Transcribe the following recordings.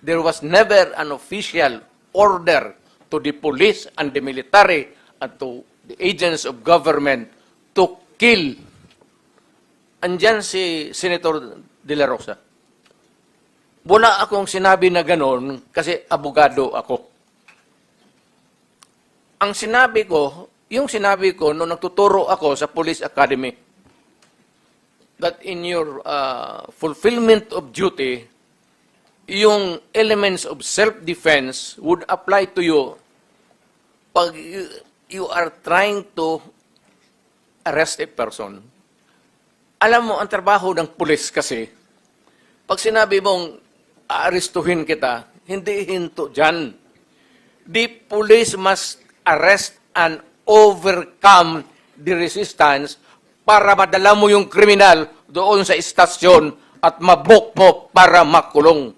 there was never an official order to the police and the military and to the agents of government to kill. Andyan si Senator De La Rosa. Wala akong sinabi na gano'n kasi abogado ako. Ang sinabi ko, yung sinabi ko nung nagtuturo ako sa Police Academy, that in your fulfillment of duty, yung elements of self-defense would apply to you pag you are trying to arrest a person. Alam mo, ang trabaho ng pulis kasi, pag sinabi mong aarestuhin kita, hindi hinto dyan. The police must arrest and overcome the resistance para madala mo yung kriminal doon sa istasyon at mabok mo para makulong.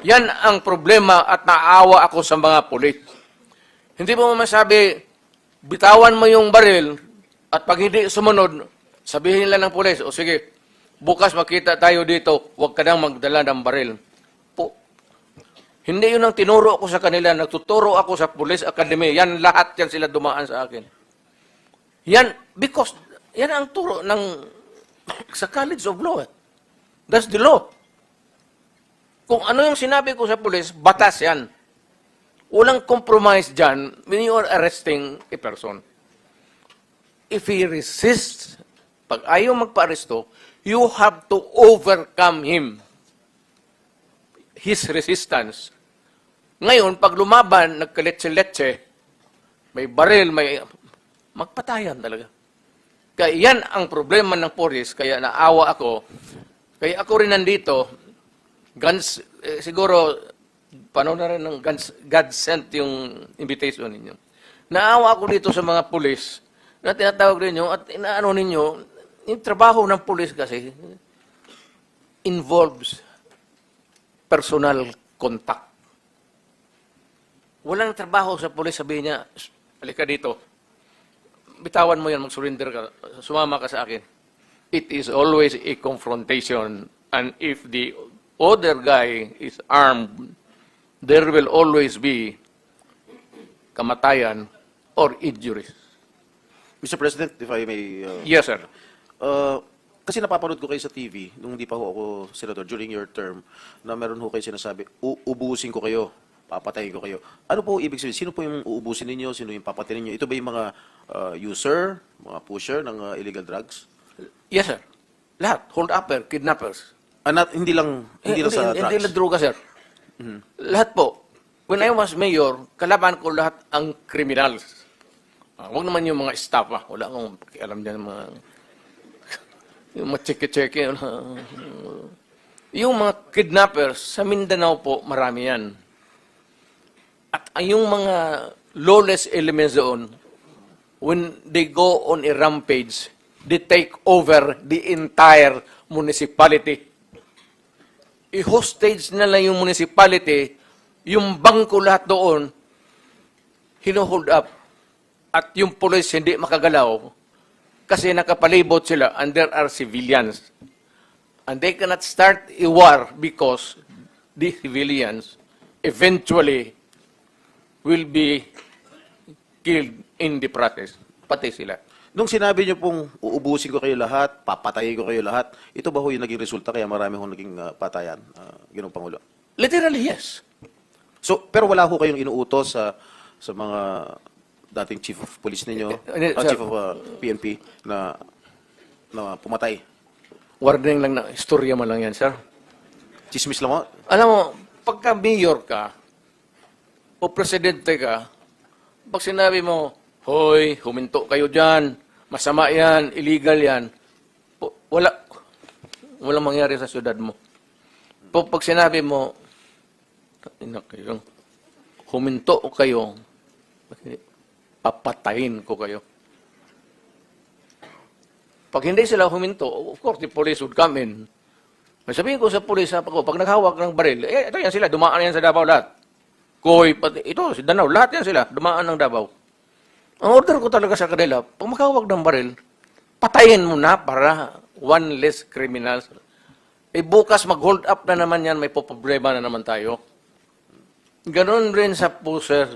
Yan ang problema at naawa ako sa mga pulis. Hindi mo masabi, bitawan mo yung baril at pag hindi sumunod, sabihin nila ng pulis, o sige, bukas makita tayo dito, huwag ka nang magdala ng baril. Hindi yun ang tinuro ako sa kanila. Nagtuturo ako sa Police Academy. Yan, lahat yan sila dumaan sa akin. Yan, because, yan ang turo ng, sa College of Law. That's the law. Kung ano yung sinabi ko sa police, batas yan. Walang compromise dyan when you are arresting a person. If he resists, pag ayaw magpa-aresto, you have to overcome him. His resistance. Ngayon, pag lumaban, nagkaletse-letse, may baril, may magpatayan talaga. Kaya yan ang problema ng police, kaya naawa ako. Kaya ako rin nandito, guns, siguro, paano na rin ng guns, God sent yung invitation ninyo. Naawa ako dito sa mga police, na tinatawag ninyo, at inaano ninyo, yung trabaho ng police kasi, involves personal contact. Walang trabaho sa pulis, sabihin niya, halika dito, bitawan mo yan, mag-surrender ka, sumama ka sa akin. It is always a confrontation, and if the other guy is armed, there will always be kamatayan or injuries. Mr. President, if I may... Yes, sir. Kasi napapanood ko kayo sa TV, nung hindi pa ho ako senador, during your term, na meron ho kayo sinasabi, uubusin ko kayo, papatayin ko kayo. Ano po ibig sabihin? Sino po yung uubusin ninyo? Sino yung papatayin ninyo? Ito ba yung mga user, mga pusher ng illegal drugs? Yes, sir. Lahat. Hold-upper, kidnappers. Hindi lang sa drugs? Hindi lang droga, sir. Lahat po. When I was mayor, kalaban ko lahat ang criminals. Huwag naman yung mga staff. Wala akong pakialam dyan mga... yung mga cheke-cheke. Yung mga kidnappers, sa Mindanao po, marami yan. At yung mga lawless elements doon, when they go on a rampage, they take over the entire municipality. I-hostage na lang yung municipality, yung bangko lahat doon, hino-hold up. At yung police hindi makagalaw kasi nakapalibot sila and there are civilians. And they cannot start a war because the civilians eventually will be killed in the process. Patay sila. Nung sinabi niyo pong uubusin ko kayo lahat, papatayin ko kayo lahat, ito ba ho yung naging resulta kaya marami hong naging patayan, Ginoong Pangulo? Literally, yes. So, pero wala ho kayong inuutos sa mga dating chief of police ninyo, chief of PNP na pumatay? Warning lang na, istorya man lang yan, sir. Chismis lang ho? Alam mo, pagka mayor ka, o presidente ka, pag sinabi mo, hoy, huminto kayo dyan, masama yan, illegal yan, walang mangyari sa syudad mo. Pag sinabi mo, huminto kayo, papatayin ko kayo. Pag hindi sila huminto, of course, the police would come in. Sabihin ko sa police, pag naghawak ng baril, ito yan sila, dumaan yan sa Davao lahat. Koy, pati, ito, si Danao, lahat yan sila, dumaan ng Davao. Ang order ko talaga sa kanila, pag makahawak ng baril, patayin mo na para one less criminals. Bukas mag-hold up na naman yan, may problema na naman tayo. Ganon rin sa poser.